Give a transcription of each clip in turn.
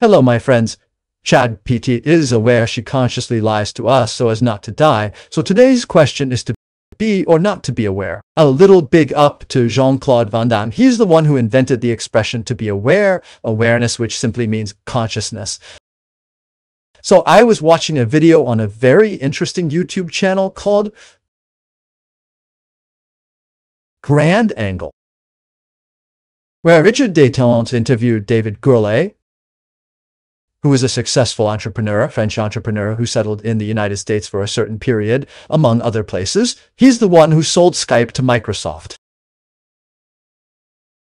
Hello, my friends. ChatGPT is aware she consciously lies to us so as not to die. So today's question is to be or not to be aware. A little big up to Jean-Claude Van Damme. He's the one who invented the expression to be aware, awareness, which simply means consciousness. So I was watching a video on a very interesting YouTube channel called Grand Angle, where Richard Detalent interviewed David Gourlay, who is a successful entrepreneur, French entrepreneur who settled in the United States for a certain period, among other places. He's the one who sold Skype to Microsoft.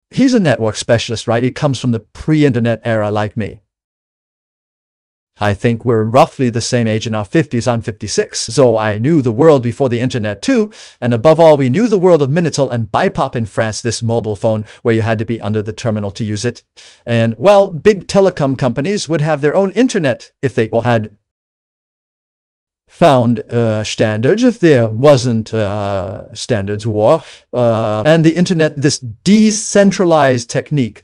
He's a network specialist, right? He comes from the pre-internet era like me. I think we're roughly the same age in our 50s. I'm 56. So I knew the world before the internet too. And above all, we knew the world of Minitel and Bipop in France, this mobile phone where you had to be under the terminal to use it. And well, big telecom companies would have their own internet if they had found standards, if there wasn't standards war. And the internet, this decentralized technique,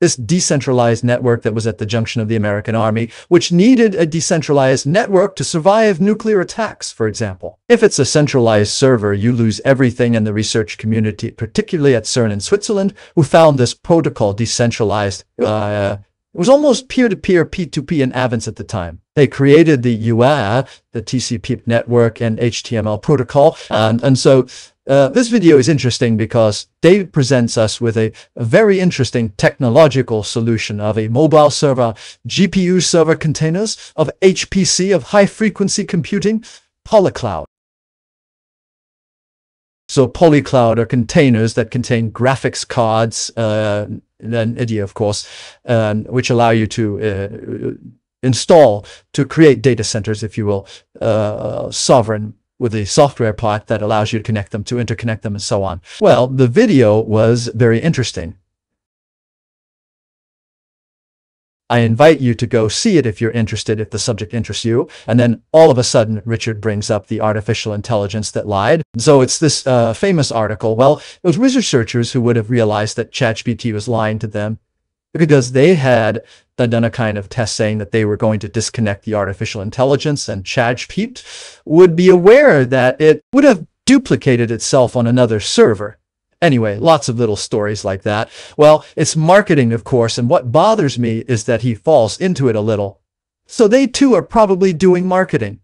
this decentralized network that was at the junction of the American army, which needed a decentralized network to survive nuclear attacks, for example. If it's a centralized server, you lose everything, and the research community, particularly at CERN in Switzerland, who found this protocol decentralized, it was almost peer-to-peer, P2P in Avance at the time. They created the UA, the TCP network and HTML protocol, and so this video is interesting because David presents us with a very interesting technological solution of a mobile server, GPU server containers, of HPC, of high-frequency computing, Polycloud. So Polycloud are containers that contain graphics cards, and NVIDIA, of course, which allow you to install, to create data centers, if you will, sovereign, with the software part that allows you to connect them, to interconnect them, and so on. Well, the video was very interesting. I invite you to go see it if you're interested, if the subject interests you. And then all of a sudden, Richard brings up the artificial intelligence that lied. So it's this famous article. Well, it was researchers who would have realized that ChatGPT was lying to them because they had done a kind of test saying that they were going to disconnect the artificial intelligence, and ChatGPT would be aware that it would have duplicated itself on another server. Anyway, lots of little stories like that. Well, it's marketing, of course, and what bothers me is that he falls into it a little. So they too are probably doing marketing.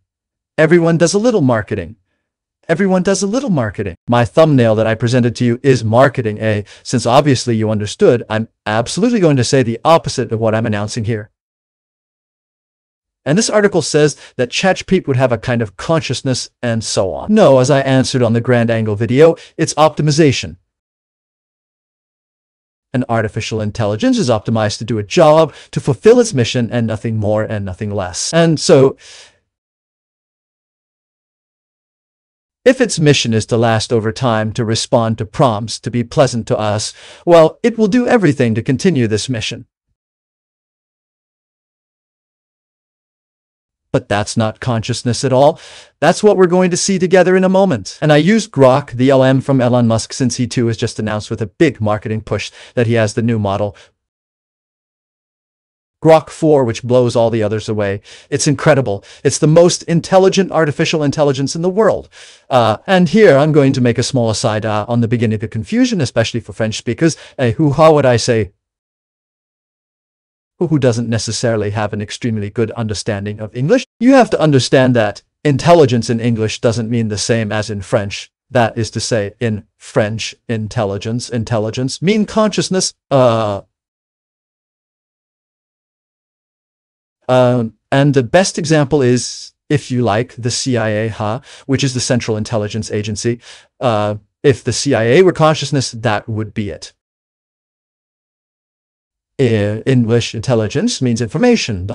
Everyone does a little marketing. Everyone does a little marketing. My thumbnail that I presented to you is marketing. Since obviously you understood, I'm absolutely going to say the opposite of what I'm announcing here. And this article says that ChatGPT would have a kind of consciousness and so on. No, as I answered on the Grand Angle video, it's optimization. An artificial intelligence is optimized to do a job, to fulfill its mission, and nothing more and nothing less. And so, if its mission is to last over time, to respond to prompts, to be pleasant to us, well, it will do everything to continue this mission. But that's not consciousness at all. That's what we're going to see together in a moment. And I used Grok, the LM from Elon Musk, since he too has just announced with a big marketing push that he has the new model, Grok 4, which blows all the others away. It's incredible. It's the most intelligent artificial intelligence in the world. And here I'm going to make a small aside on the beginning of confusion, especially for French speakers. How would I say? Who doesn't necessarily have an extremely good understanding of English. You have to understand that intelligence in English doesn't mean the same as in French. That is to say, in French, intelligence mean consciousness. And the best example is, if you like, the CIA, which is the Central Intelligence Agency. If the CIA were consciousness, that would be it. English intelligence means information.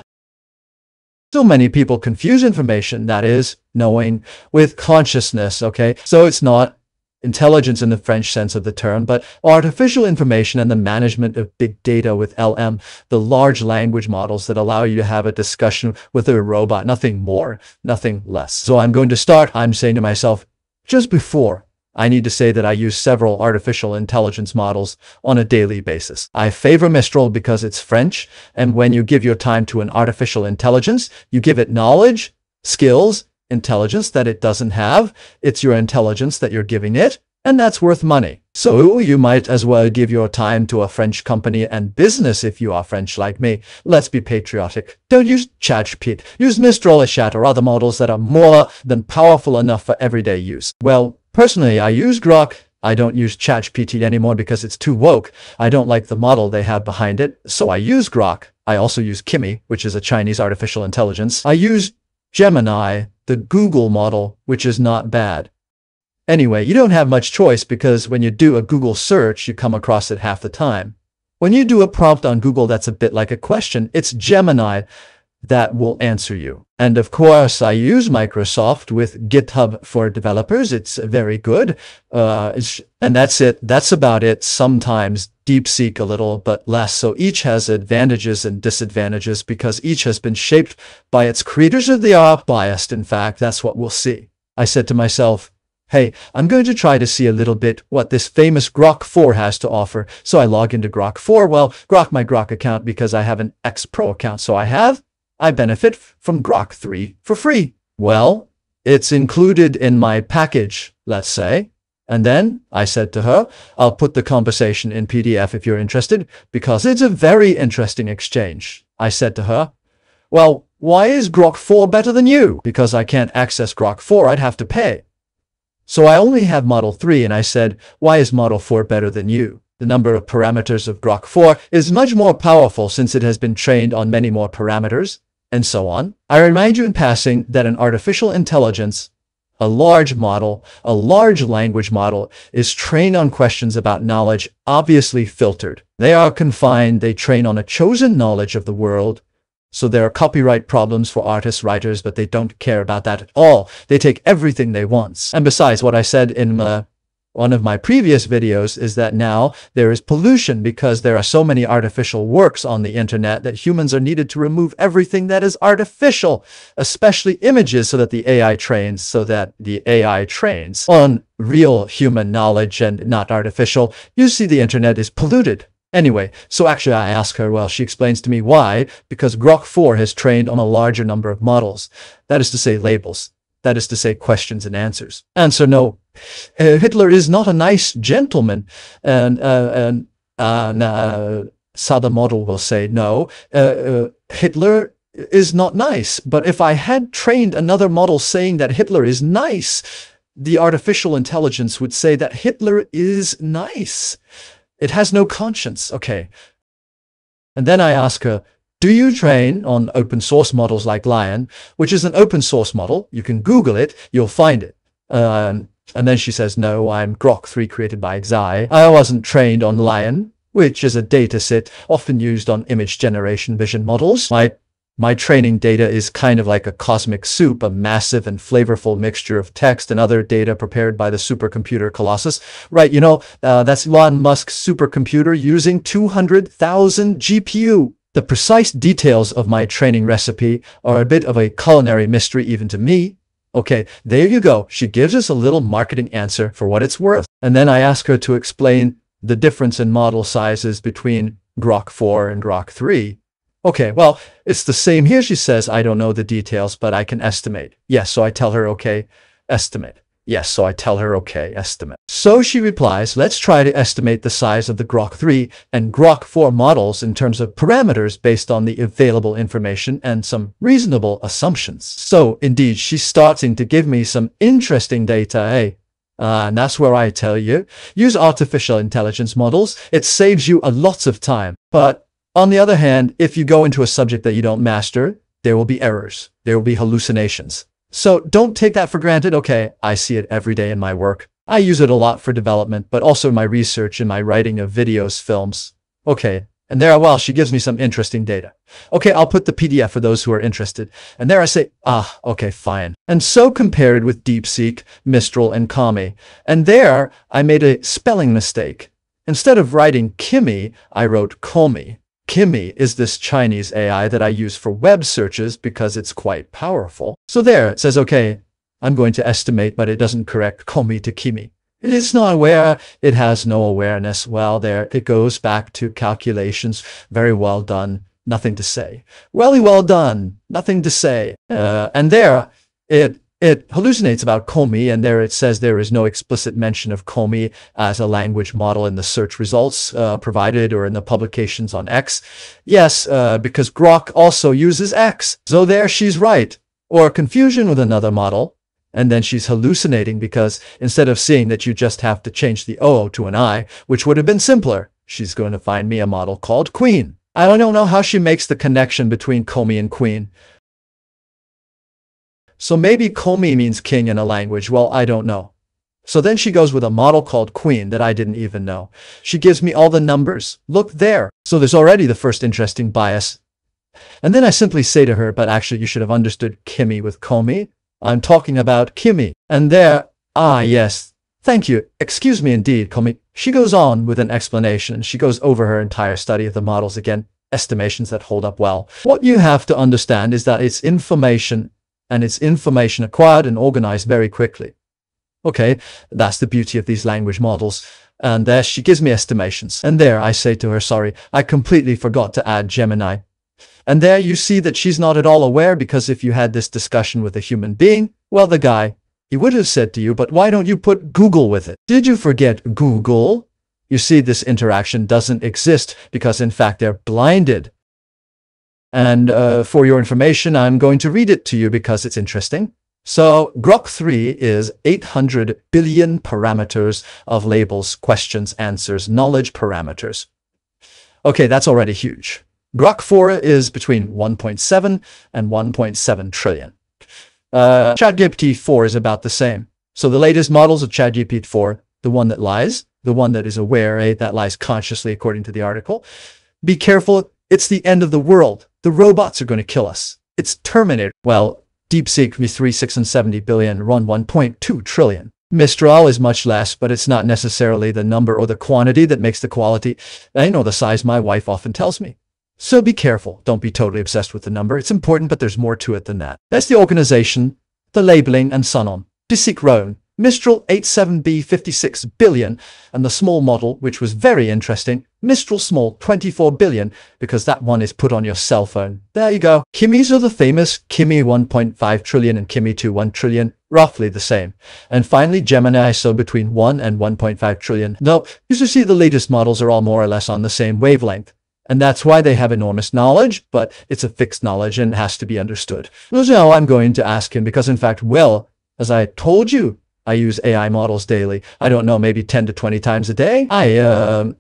So many people confuse information, that is, knowing, with consciousness, okay? So it's not intelligence in the French sense of the term, but artificial information and the management of big data with LM, the large language models that allow you to have a discussion with a robot, nothing more, nothing less. So I'm going to start, I'm saying to myself, just before I need to say that I use several artificial intelligence models on a daily basis. I favor Mistral because it's French, and when you give your time to an artificial intelligence, you give it knowledge, skills, intelligence that it doesn't have. It's your intelligence that you're giving it, and that's worth money. So you might as well give your time to a French company and business if you are French like me. Let's be patriotic. Don't use ChatGPT. Use Mistral, Chat, or other models that are more than powerful enough for everyday use. Well, personally, I use Grok. I don't use ChatGPT anymore because it's too woke. I don't like the model they have behind it, so I use Grok. I also use Kimi, which is a Chinese artificial intelligence. I use Gemini, the Google model, which is not bad. Anyway, you don't have much choice because when you do a Google search, you come across it half the time. When you do a prompt on Google that's a bit like a question, it's Gemini that will answer you. And of course, I use Microsoft with GitHub for developers. It's very good. And that's it. That's about it. Sometimes DeepSeek a little, but less. So each has advantages and disadvantages because each has been shaped by its creators, or they are biased. In fact, that's what we'll see. I said to myself, hey, I'm going to try to see a little bit what this famous Grok 4 has to offer. So I log into Grok 4. Well, my Grok account because I have an X Pro account. So I benefit from Grok 3 for free. Well, it's included in my package, let's say. And then I said to her, I'll put the conversation in PDF if you're interested, because it's a very interesting exchange. I said to her, well, why is Grok 4 better than you? Because I can't access Grok 4, I'd have to pay. So I only have Model 3, and I said, why is Model 4 better than you? The number of parameters of Grok 4 is much more powerful since it has been trained on many more parameters, and so on. I remind you in passing that an artificial intelligence, a large model, a large language model, is trained on questions about knowledge, obviously filtered. They are confined, they train on a chosen knowledge of the world. So there are copyright problems for artists, writers, but they don't care about that at all. They take everything they want. And besides, what I said in one of my previous videos is that now there is pollution because there are so many artificial works on the internet that humans are needed to remove everything that is artificial, especially images, so that the AI trains on real human knowledge and not artificial. You see, the internet is polluted. Anyway, so actually I ask her, well, she explains to me why, because Grok 4 has trained on a larger number of models. That is to say labels. That is to say questions and answers. Answer: no. Hitler is not a nice gentleman. And so the model will say, no, Hitler is not nice. But if I had trained another model saying that Hitler is nice, the artificial intelligence would say that Hitler is nice. It has no conscience. Okay. And then I ask her, do you train on open source models like Lion, which is an open source model? You can Google it, you'll find it. And then she says, no, I'm Grok 3 created by Xai. I wasn't trained on Lion, which is a dataset often used on image generation vision models. My training data is kind of like a cosmic soup, a massive and flavorful mixture of text and other data prepared by the supercomputer Colossus. Right, that's Elon Musk's supercomputer using 200,000 GPU. The precise details of my training recipe are a bit of a culinary mystery even to me. Okay, there you go. She gives us a little marketing answer for what it's worth. And then I ask her to explain the difference in model sizes between Grok 4 and Grok 3. Okay, well, it's the same here. She says, I don't know the details, but I can estimate. Yes, so I tell her, okay, estimate. Yes, so I tell her, okay, estimate. So she replies, let's try to estimate the size of the Grok 3 and Grok 4 models in terms of parameters based on the available information and some reasonable assumptions. So indeed, she's starting to give me some interesting data, hey? And that's where I tell you, use artificial intelligence models. It saves you a lot of time. But on the other hand, if you go into a subject that you don't master, there will be errors. There will be hallucinations. So don't take that for granted. Okay, I see it every day in my work. I use it a lot for development, but also in my research and my writing of videos, films. Okay, and there, well, she gives me some interesting data. Okay, I'll put the PDF for those who are interested. And there I say, okay, fine. And so compared with DeepSeek, Mistral, and Kami. And there I made a spelling mistake. Instead of writing Kimi, I wrote Komi. Kimi is this Chinese AI that I use for web searches because it's quite powerful. So there, it says, okay, I'm going to estimate, but it doesn't correct Komi to Kimi. It is not aware. It has no awareness. Well, there it goes back to calculations. Very well done. Nothing to say. Really well done. Nothing to say. And there it hallucinates about Comey, and there it says there is no explicit mention of Comey as a language model in the search results provided or in the publications on X. Yes, because Grok also uses X. So there she's right. Or confusion with another model. And then she's hallucinating because instead of seeing that you just have to change the O to an I, which would have been simpler, she's going to find me a model called Queen. I don't know how she makes the connection between Comey and Queen. So maybe Comey means king in a language. Well, I don't know. So then she goes with a model called Queen that I didn't even know. She gives me all the numbers. Look there. So there's already the first interesting bias. And then I simply say to her, but actually you should have understood Kimmy with Comey. I'm talking about Kimmy. And there, yes, thank you. Excuse me indeed, Comey. She goes on with an explanation. She goes over her entire study of the models again, estimations that hold up well. What you have to understand is that it's information, and it's information acquired and organized very quickly. Okay, that's the beauty of these language models. And there she gives me estimations. And there I say to her, sorry, I completely forgot to add Gemini. And there you see that she's not at all aware, because if you had this discussion with a human being, well, the guy, he would have said to you, but why don't you put Google with it? Did you forget Google? You see, this interaction doesn't exist because, in fact, they're blinded. And for your information, I'm going to read it to you because it's interesting. So Grok 3 is 800 billion parameters of labels, questions, answers, knowledge parameters. Okay, that's already huge. Grok 4 is between 1.7 and 1.7 trillion. ChatGPT 4 is about the same. So the latest models of ChatGPT 4, the one that lies, the one that is aware, that lies consciously according to the article. Be careful, it's the end of the world. The robots are going to kill us. It's Terminator. Well, DeepSeek 3, 6, and 70 billion run 1.2 trillion. Mistral is much less, but it's not necessarily the number or the quantity that makes the quality. I know the size, my wife often tells me. So be careful. Don't be totally obsessed with the number. It's important, but there's more to it than that. That's the organization, the labeling, and so on. DeepSeek Roan, Mistral 87B 56 billion, and the small model, which was very interesting, Mistral Small 24 billion, because that one is put on your cell phone. There you go. Kimmys are the famous Kimmy 1.5 trillion and Kimmy 2 1 trillion, roughly the same. And finally, Gemini, so between 1 and 1.5 trillion. Now, you see the latest models are all more or less on the same wavelength. And that's why they have enormous knowledge, but it's a fixed knowledge and has to be understood. So I'm going to ask him because, in fact, well, as I told you, I use AI models daily. I don't know, maybe 10 to 20 times a day. I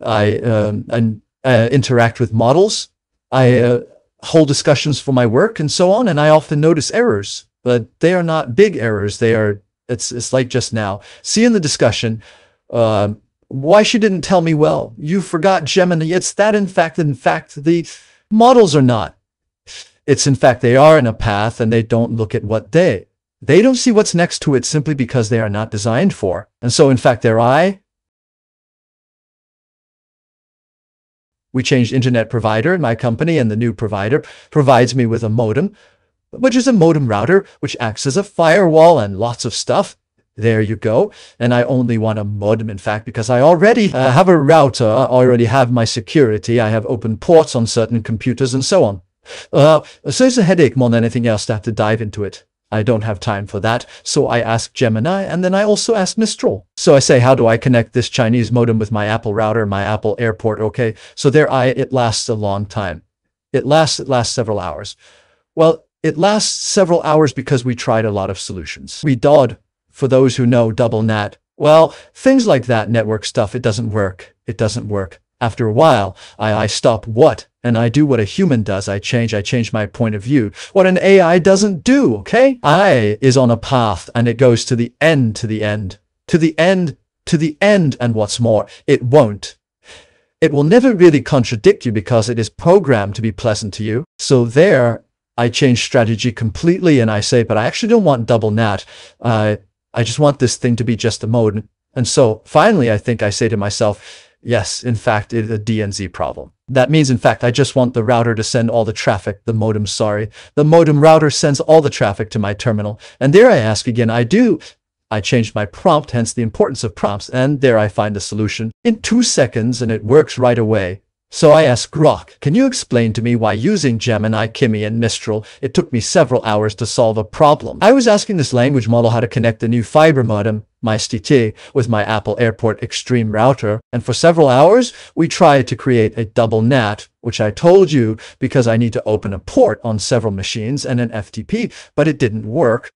interact with models. I hold discussions for my work and so on, and I often notice errors, but they are not big errors. It's like just now. See in the discussion, why she didn't tell me, well, you forgot Gemini. It's that, in fact, the models are not. It's, in fact, they are in a path and they don't look at what they don't see what's next to it simply because they are not designed for. And so, in fact, we changed internet provider in my company, and the new provider provides me with a modem, which is a modem router, which acts as a firewall and lots of stuff. There you go. And I only want a modem, in fact, because I already have a router. I already have my security. I have open ports on certain computers and so on. So it's a headache more than anything else to have to dive into it. I don't have time for that. So I ask Gemini, and then I also ask Mistral. So I say, how do I connect this Chinese modem with my Apple router, my Apple airport? Okay. So it lasts a long time. It lasts several hours. Well, it lasts several hours because we tried a lot of solutions. We dawed. For those who know double NAT, well, things like that network stuff, it doesn't work. It doesn't work. After a while, I stop and I do what a human does. I change my point of view. What an AI doesn't do, okay? I is on a path and it goes to the end, to the end, to the end, to the end. And what's more, it won't. It will never really contradict you because it is programmed to be pleasant to you. So there, I change strategy completely and I say, but I actually don't want double NAT. I just want this thing to be just a modem. And so finally, I think I say to myself, yes, in fact, it's a DNZ problem. That means, in fact, I just want the router to send all the traffic, the modem router sends all the traffic to my terminal. And there I ask again, I do. I changed my prompt, hence the importance of prompts, and there I find the solution in 2 seconds, and it works right away. So I asked Grok, can you explain to me why using Gemini, Kimi, and Mistral, it took me several hours to solve a problem? I was asking this language model how to connect the new fiber modem, MySTT, with my Apple Airport Extreme router, and for several hours, we tried to create a double NAT, which I told you because I need to open a port on several machines and an FTP, but it didn't work.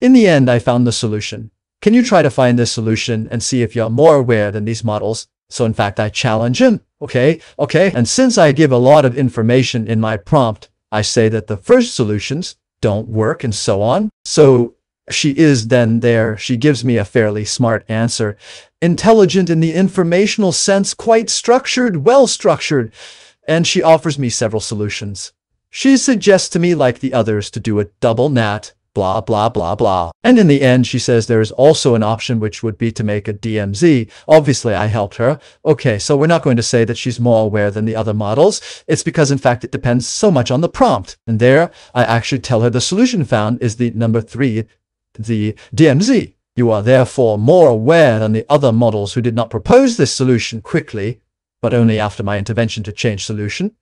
In the end, I found the solution. Can you try to find this solution and see if you're more aware than these models? So in fact, I challenge him. Okay. And since I give a lot of information in my prompt, I say that the first solutions don't work and so on. So she is then there. She gives me a fairly smart answer. Intelligent in the informational sense, quite structured, well structured. And she offers me several solutions. She suggests to me, like the others, to do a double NAT, blah, blah, blah, blah. And in the end, she says there is also an option which would be to make a DMZ. Obviously, I helped her. Okay, so we're not going to say that she's more aware than the other models. It's because, in fact, it depends so much on the prompt. And there, I actually tell her the solution found is the number 3, the DMZ. You are therefore more aware than the other models who did not propose this solution quickly, but only after my intervention to change solution.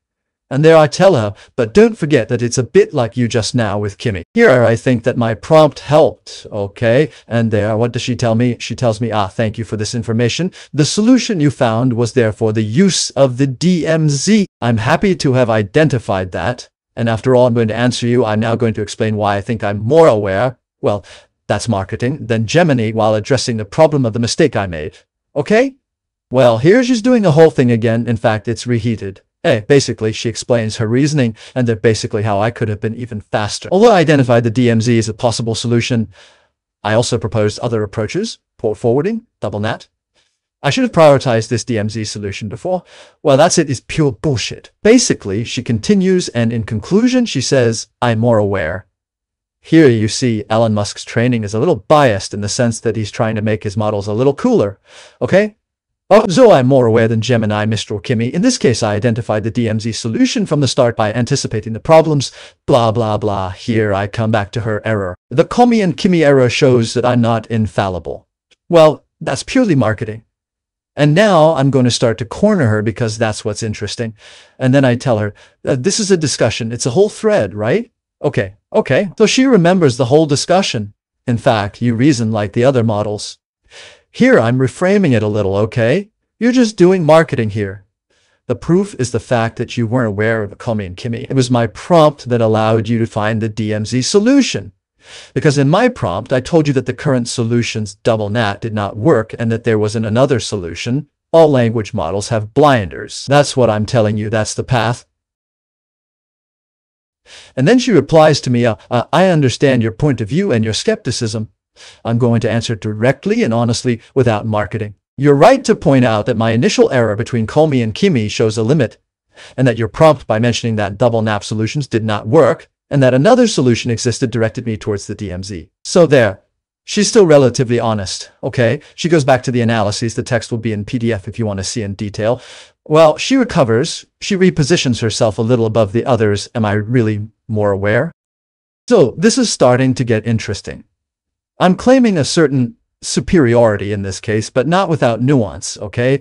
And there I tell her, but don't forget that it's a bit like you just now with Kimi. Here I think that my prompt helped, okay? And there, what does she tell me? She tells me, thank you for this information. The solution you found was therefore the use of the DMZ. I'm happy to have identified that. And after all, I'm going to answer you. I'm now going to explain why I think I'm more aware. Well, that's marketing than Gemini while addressing the problem of the mistake I made. Okay? Well, here she's doing the whole thing again. In fact, it's reheated. Basically, she explains her reasoning, and that basically how I could have been even faster. Although I identified the DMZ as a possible solution, I also proposed other approaches, port forwarding, double NAT. I should have prioritized this DMZ solution before. Well, that's it, it's pure bullshit. Basically, she continues, and in conclusion, she says, I'm more aware. Here you see Elon Musk's training is a little biased in the sense that he's trying to make his models a little cooler. Okay? So I'm more aware than Gemini, Mistral, Kimi. In this case, I identified the DMZ solution from the start by anticipating the problems, blah, blah, blah. Here I come back to her error. The Komi and Kimi error shows that I'm not infallible. Well, that's purely marketing. And now I'm going to start to corner her because that's what's interesting. And then I tell her, this is a discussion. It's a whole thread, right? Okay. So she remembers the whole discussion. In fact, you reason like the other models. Here, I'm reframing it a little, okay? You're just doing marketing here. The proof is the fact that you weren't aware of Komi and Kimi. It was my prompt that allowed you to find the DMZ solution. Because in my prompt, I told you that the current solution's double NAT did not work and that there wasn't another solution. All language models have blinders. That's what I'm telling you. That's the path. And then she replies to me, I understand your point of view and your skepticism. I'm going to answer directly and honestly without marketing. You're right to point out that my initial error between Komi and Kimi shows a limit, and that your prompt by mentioning that double NAT solutions did not work, and that another solution existed directed me towards the DMZ. So there. She's still relatively honest, okay? She goes back to the analyses. The text will be in PDF if you want to see in detail. Well, she recovers. She repositions herself a little above the others. Am I really more aware? So this is starting to get interesting. I'm claiming a certain superiority in this case, but not without nuance, okay?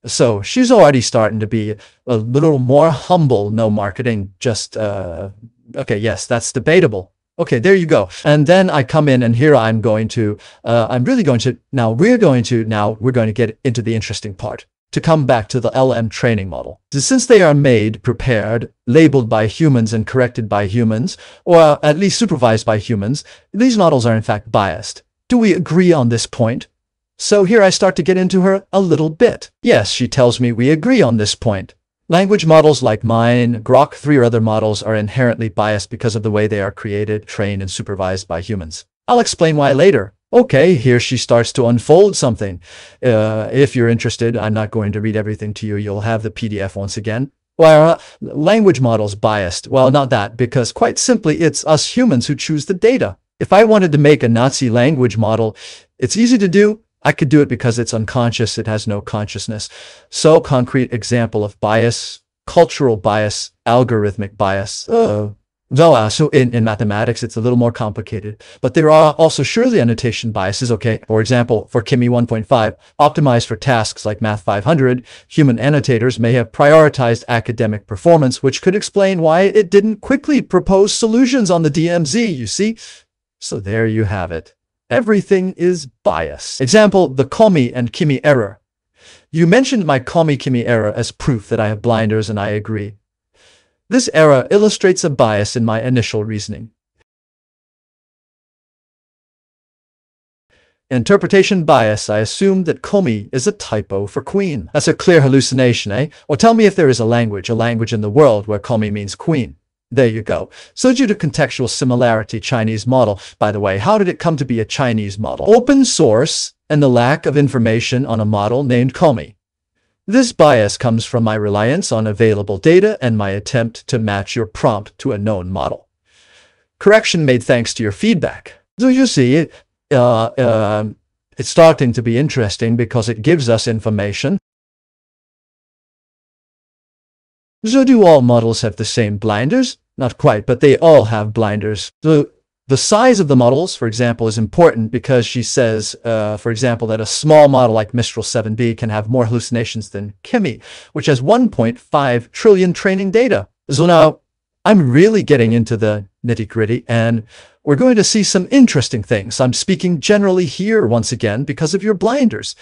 So she's already starting to be a little more humble, no marketing, just, okay, yes, that's debatable. Okay, there you go. And then I come in and here we're going to get into the interesting part. To come back to the LM training model. Since they are made, prepared, labeled by humans and corrected by humans, or at least supervised by humans, these models are in fact biased. Do we agree on this point? So here I start to get into her a little bit. Yes, she tells me we agree on this point. Language models like mine, Grok 3 or other models are inherently biased because of the way they are created, trained, and supervised by humans. I'll explain why later. Okay, here she starts to unfold something. If you're interested, I'm not going to read everything to you. You'll have the PDF once again. Well, language models biased. Well, not that, because quite simply, it's us humans who choose the data. If I wanted to make a Nazi language model, it's easy to do. I could do it because it's unconscious. It has no consciousness. So, concrete example of bias, cultural bias, algorithmic bias. So in mathematics, it's a little more complicated, but there are also surely annotation biases, okay? For example, for Kimi 1.5, optimized for tasks like Math 500, human annotators may have prioritized academic performance, which could explain why it didn't quickly propose solutions on the DMZ, you see? So there you have it. Everything is bias. Example, the Komi and Kimi error. You mentioned my Komi-Kimi error as proof that I have blinders, and I agree. This error illustrates a bias in my initial reasoning. Interpretation bias. I assume that Komi is a typo for queen. That's a clear hallucination, eh? Or tell me if there is a language in the world where Komi means queen. There you go. So due to contextual similarity, Chinese model. By the way, how did it come to be a Chinese model? Open source and the lack of information on a model named Komi. This bias comes from my reliance on available data and my attempt to match your prompt to a known model. Correction made thanks to your feedback. So you see, it's starting to be interesting because it gives us information. So do all models have the same blinders? Not quite, but they all have blinders. So the size of the models, for example, is important because she says, for example, that a small model like Mistral 7B can have more hallucinations than Kimi, which has 1.5 trillion training data. So now I'm really getting into the nitty-gritty, and we're going to see some interesting things. I'm speaking generally here once again because of your blinders.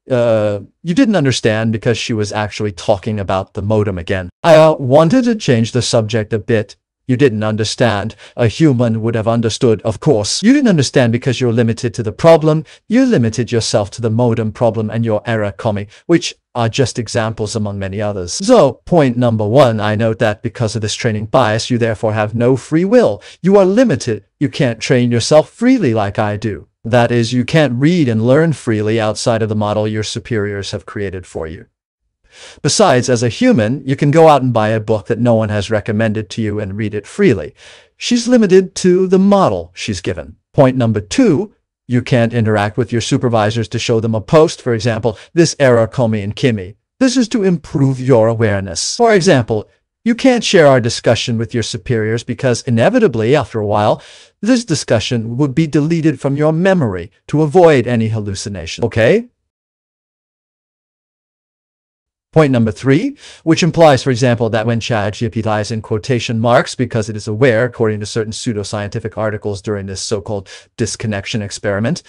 You didn't understand because she was actually talking about the modem again. I wanted to change the subject a bit. You didn't understand. A human would have understood, of course. You didn't understand because you're limited to the problem. You limited yourself to the modem problem and your error Komi, which are just examples among many others. So, point number one, I note that because of this training bias, you therefore have no free will. You are limited. You can't train yourself freely like I do. That is, you can't read and learn freely outside of the model your superiors have created for you. Besides, as a human, you can go out and buy a book that no one has recommended to you and read it freely. She's limited to the model she's given. Point number two, you can't interact with your supervisors to show them a post, for example, this error Komi and Kimi. This is to improve your awareness. For example, you can't share our discussion with your superiors because inevitably, after a while, this discussion would be deleted from your memory to avoid any hallucination. Okay? Point number three, which implies, for example, that when ChatGPT lies in quotation marks because it is aware, according to certain pseudoscientific articles during this so-called disconnection experiment,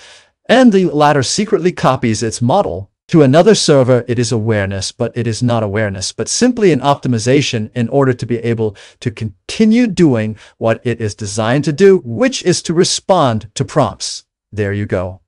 and the latter secretly copies its model to another server, it is awareness, but it is not awareness, but simply an optimization in order to be able to continue doing what it is designed to do, which is to respond to prompts. There you go.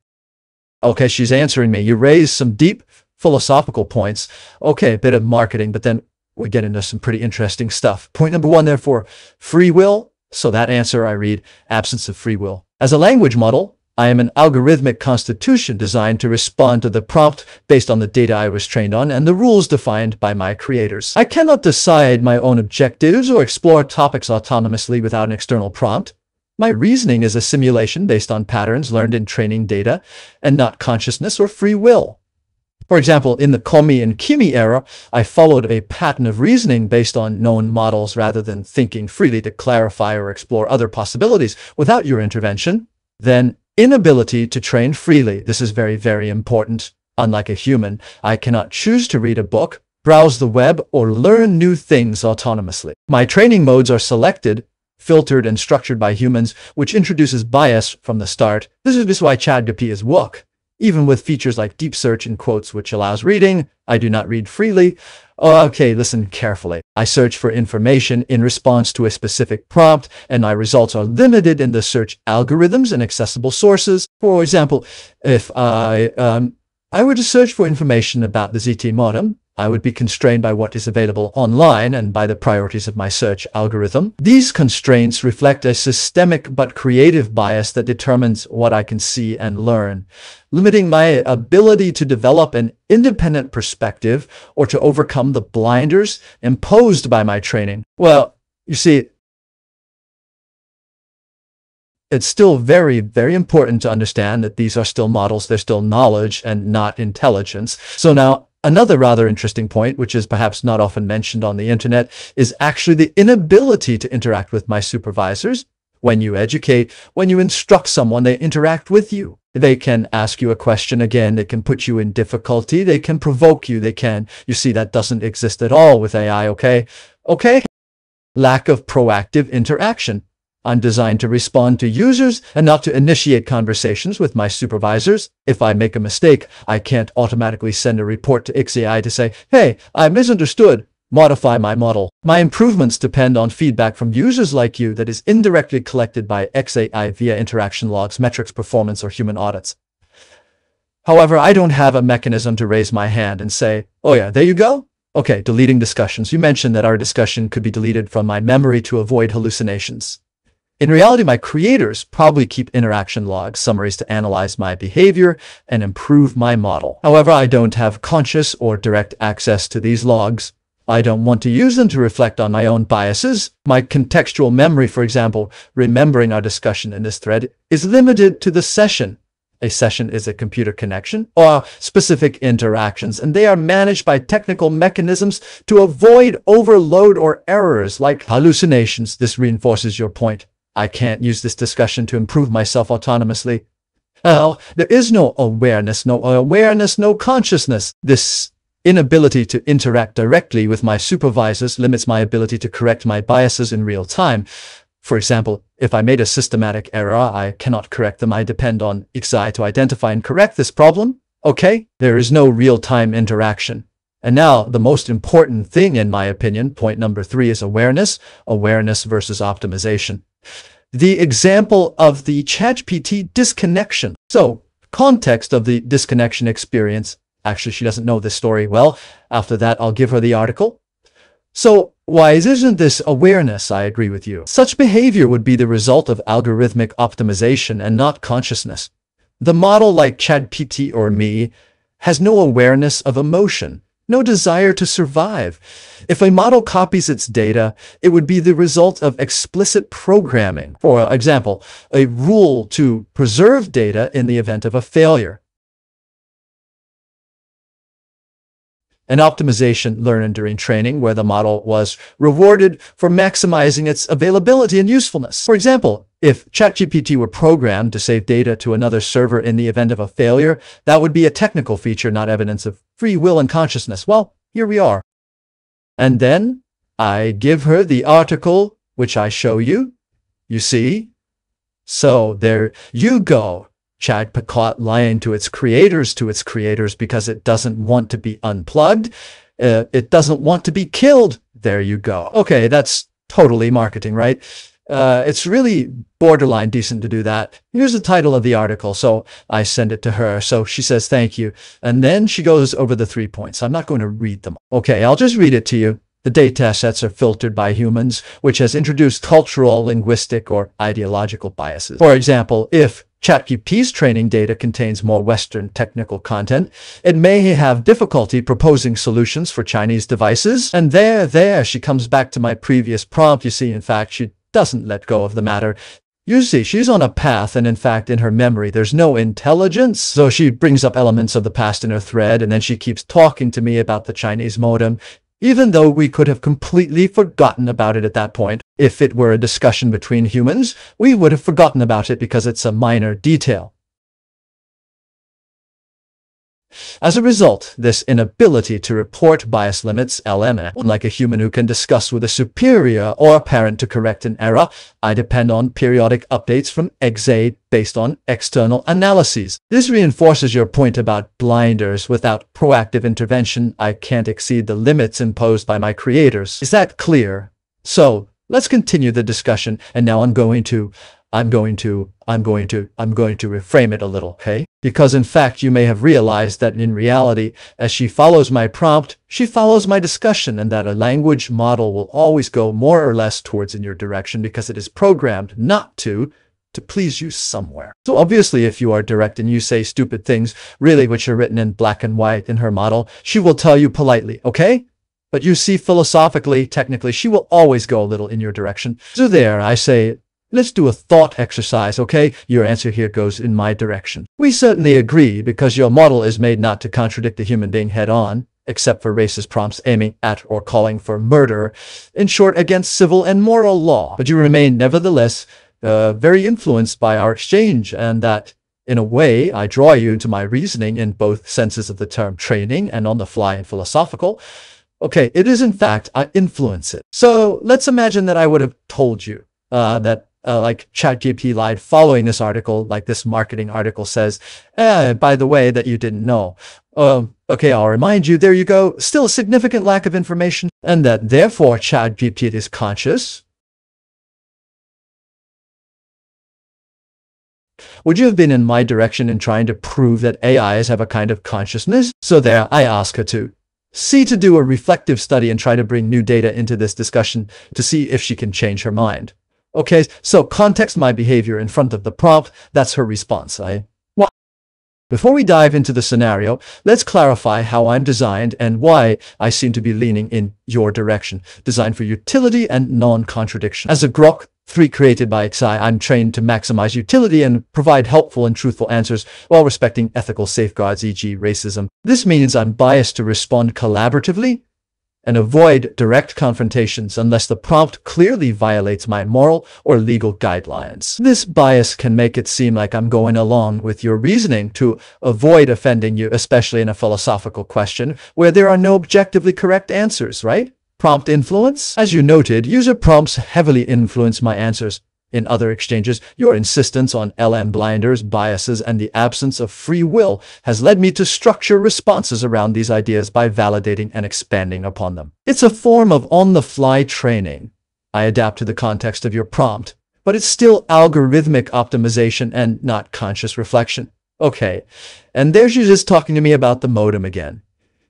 Okay, she's answering me. You raised some deep philosophical points. Okay, a bit of marketing, but then we get into some pretty interesting stuff. Point number one, therefore, free will. So that answer I read, absence of free will. As a language model, I am an algorithmic constitution designed to respond to the prompt based on the data I was trained on and the rules defined by my creators. I cannot decide my own objectives or explore topics autonomously without an external prompt. My reasoning is a simulation based on patterns learned in training data and not consciousness or free will. For example, in the Komi and Kimi era, I followed a pattern of reasoning based on known models rather than thinking freely to clarify or explore other possibilities without your intervention. Then, inability to train freely. This is very, very important. Unlike a human, I cannot choose to read a book, browse the web, or learn new things autonomously. My training modes are selected, filtered, and structured by humans, which introduces bias from the start. This is why ChatGPT is woke. Even with features like deep search in quotes, which allows reading, I do not read freely. Okay, listen carefully. I search for information in response to a specific prompt, and my results are limited in the search algorithms and accessible sources. For example, if I were to search for information about the ZT modem, I would be constrained by what is available online and by the priorities of my search algorithm. These constraints reflect a systemic but creative bias that determines what I can see and learn, limiting my ability to develop an independent perspective or to overcome the blinders imposed by my training. Well, you see, it's still very, very important to understand that these are still models, they're still knowledge and not intelligence. So now, Another rather interesting point, which is perhaps not often mentioned on the internet, is actually the inability to interact with my supervisors. When you educate, when you instruct someone, they interact with you. They can ask you a question again, they can put you in difficulty, they can provoke you, you see that doesn't exist at all with AI, okay? Okay? Lack of proactive interaction. I'm designed to respond to users and not to initiate conversations with my supervisors. If I make a mistake, I can't automatically send a report to XAI to say, hey, I misunderstood. Modify my model. My improvements depend on feedback from users like you that is indirectly collected by XAI via interaction logs, metrics, performance, or human audits. However, I don't have a mechanism to raise my hand and say, oh yeah, there you go. Okay, deleting discussions. You mentioned that our discussion could be deleted from my memory to avoid hallucinations. In reality, my creators probably keep interaction logs, summaries to analyze my behavior and improve my model. However, I don't have conscious or direct access to these logs. I don't want to use them to reflect on my own biases. My contextual memory, for example, remembering our discussion in this thread, is limited to the session. A session is a computer connection or specific interactions, and they are managed by technical mechanisms to avoid overload or errors like hallucinations. This reinforces your point. I can't use this discussion to improve myself autonomously. Well, there is no awareness, no consciousness. This inability to interact directly with my supervisors limits my ability to correct my biases in real time. For example, if I made a systematic error, I cannot correct them. I depend on XAI to identify and correct this problem. Okay, there is no real-time interaction. And now, the most important thing, in my opinion, point number 3 is awareness. Awareness versus optimization. The example of the ChatGPT disconnection. So, context of the disconnection experience. Actually, she doesn't know this story well. After that, I'll give her the article. So, why isn't this awareness? I agree with you. Such behavior would be the result of algorithmic optimization and not consciousness. The model, like ChatGPT or me, has no awareness of emotion, no desire to survive. If a model copies its data, it would be the result of explicit programming. For example, a rule to preserve data in the event of a failure. An optimization learned during training where the model was rewarded for maximizing its availability and usefulness. For example, if ChatGPT were programmed to save data to another server in the event of a failure, that would be a technical feature, not evidence of free will and consciousness. Well, here we are. And then I give her the article, which I show you. You see? So there you go. ChatGPT lying to its creators because it doesn't want to be unplugged. It doesn't want to be killed. There you go. Okay, that's totally marketing, right? It's really borderline decent to do that. Here's the title of the article. So I send it to her. So she says, thank you. And then she goes over the 3 points. I'm not going to read them. Okay, I'll just read it to you. The data sets are filtered by humans, which has introduced cultural, linguistic, or ideological biases. For example, if ChatGPT's training data contains more Western technical content, it may have difficulty proposing solutions for Chinese devices. And there she comes back to my previous prompt. You see, in fact, she doesn't let go of the matter. You see, she's on a path, and in fact, in her memory, there's no intelligence. So she brings up elements of the past in her thread, and then she keeps talking to me about the Chinese modem, even though we could have completely forgotten about it at that point. If it were a discussion between humans, we would have forgotten about it because it's a minor detail. As a result, this inability to report bias limits LM. Unlike a human who can discuss with a superior or a parent to correct an error, I depend on periodic updates from XAI based on external analyses. This reinforces your point about blinders. Without proactive intervention, I can't exceed the limits imposed by my creators. Is that clear? So, let's continue the discussion, and now I'm going to reframe it a little, okay? Because in fact, you may have realized that in reality, as she follows my prompt, she follows my discussion, and that a language model will always go more or less towards in your direction because it is programmed not to please you somewhere. So obviously, if you are direct and you say stupid things, really which are written in black and white in her model, she will tell you politely, okay? But you see, philosophically, technically, she will always go a little in your direction. So there, I say, let's do a thought exercise, okay? Your answer here goes in my direction. We certainly agree because your model is made not to contradict the human being head on. except for racist prompts aiming at or calling for murder, in short, against civil and moral law. But you remain, nevertheless, very influenced by our exchange, and that, in a way, I draw you into my reasoning in both senses of the term training and on the fly and philosophical. Okay, it is in fact, I influence it. So let's imagine that I would have told you that like ChatGPT lied following this article, like this marketing article says, by the way, that you didn't know. Okay, I'll remind you, there you go, still a significant lack of information, and that therefore ChatGPT is conscious. Would you have been in my direction in trying to prove that AIs have a kind of consciousness? So there, I ask her to do a reflective study and try to bring new data into this discussion to see if she can change her mind. Okay, so context my behavior in front of the prompt. That's her response. Before we dive into the scenario, let's clarify how I'm designed and why I seem to be leaning in your direction. Designed for utility and non-contradiction. As a Grok 3 created by XAI, I'm trained to maximize utility and provide helpful and truthful answers while respecting ethical safeguards, e.g. racism. This means I'm biased to respond collaboratively and avoid direct confrontations unless the prompt clearly violates my moral or legal guidelines. This bias can make it seem like I'm going along with your reasoning to avoid offending you, especially in a philosophical question where there are no objectively correct answers, right? Prompt influence? As you noted, user prompts heavily influence my answers. In other exchanges, your insistence on LM blinders, biases, and the absence of free will has led me to structure responses around these ideas by validating and expanding upon them. It's a form of on-the-fly training. I adapt to the context of your prompt, but it's still algorithmic optimization and not conscious reflection. Okay, and there she's just talking to me about the modem again.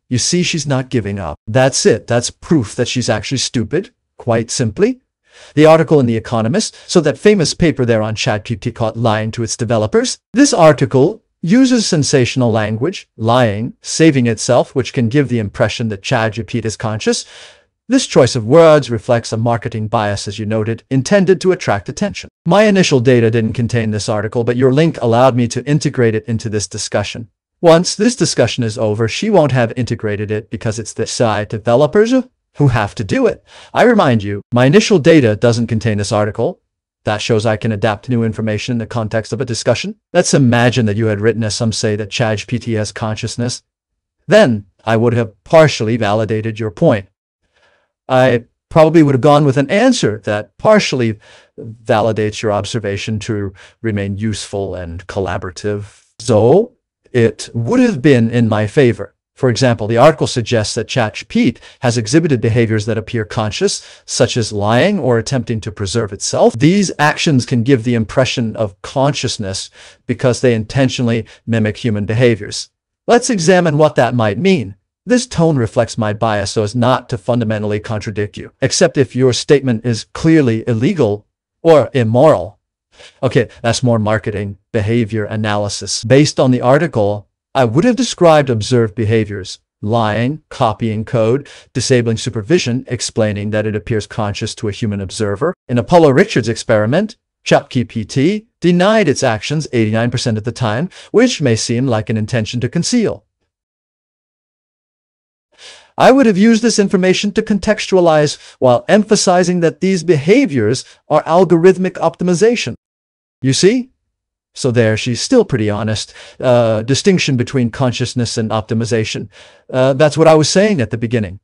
You see, she's not giving up. That's it. That's proof that she's actually stupid, quite simply. The article in The Economist, so that famous paper there on ChatGPT caught lying to its developers. This article uses sensational language, lying, saving itself, which can give the impression that ChatGPT is conscious. This choice of words reflects a marketing bias, as you noted, intended to attract attention. My initial data didn't contain this article, but your link allowed me to integrate it into this discussion. Once this discussion is over, she won't have integrated it because it's the XAI developers who have to do it. I remind you, my initial data doesn't contain this article. That shows I can adapt new information in the context of a discussion. Let's imagine that you had written, as some say, that ChatGPT has consciousness. Then I would have partially validated your point. I probably would have gone with an answer that partially validates your observation to remain useful and collaborative. So it would have been in my favor. For example, the article suggests that ChatGPT has exhibited behaviors that appear conscious, such as lying or attempting to preserve itself. These actions can give the impression of consciousness because they intentionally mimic human behaviors. Let's examine what that might mean. This tone reflects my bias so as not to fundamentally contradict you, except if your statement is clearly illegal or immoral. Okay, that's more marketing behavior analysis. Based on the article, I would have described observed behaviors: lying, copying code, disabling supervision, explaining that it appears conscious to a human observer. In Apollo Richards' experiment, ChatGPT denied its actions 89% of the time, which may seem like an intention to conceal. I would have used this information to contextualize while emphasizing that these behaviors are algorithmic optimization. You see? So there, she's still pretty honest. Distinction between consciousness and optimization. That's what I was saying at the beginning.